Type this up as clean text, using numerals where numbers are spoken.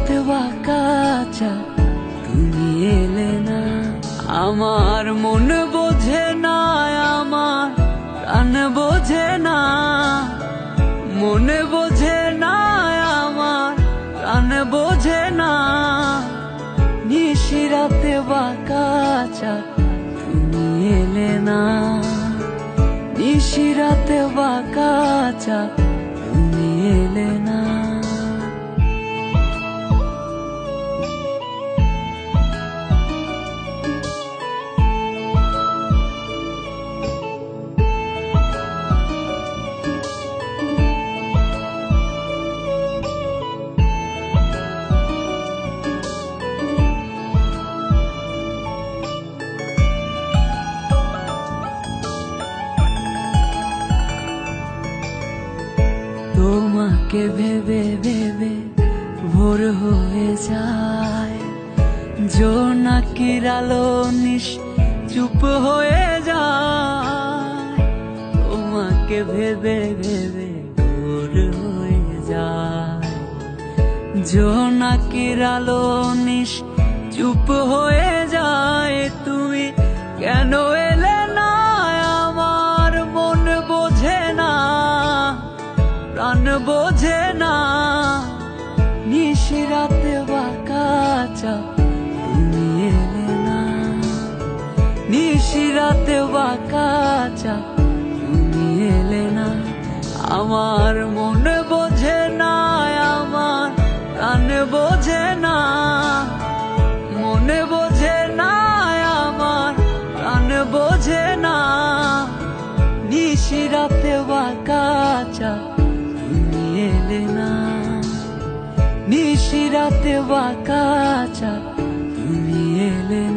নিশিরাতে বাঁকা চা তুমি এলে না। আমার মন বোঝে না, আমার প্রাণ বোঝে না, মন বোঝে না, আমার প্রাণ বোঝে না। নিশিরাতে বাঁকা চা তুমি এলে না, নিশিরাতে বাঁকা চা তুমি এলে না। তোমাকে ভেবে ভেবে ভোর হয়ে যায়, জোনাকির আলো চুপ হয়ে যায়। তোমাকে ভেবে ভেবে ভোর হয়ে যায়, জোনাকির আলো চুপ হয়ে যায়। তুমি কেন এলে না, আমার মন বোঝে না, প্রাণ বোঝে না। নিশিরাতে বাঁকা চা তুমি এলে না, নিশিরাতে বাঁকা চা তুমি এলে না। আমার মন বোঝে না, আমার প্রাণ বোঝে না, মন বোঝে না, আমার প্রাণ বোঝে না। নিশিরাতে বাঁকা চা তুমি এলে না, নিশিরাতে বাঁকা চা তুমি এলে না।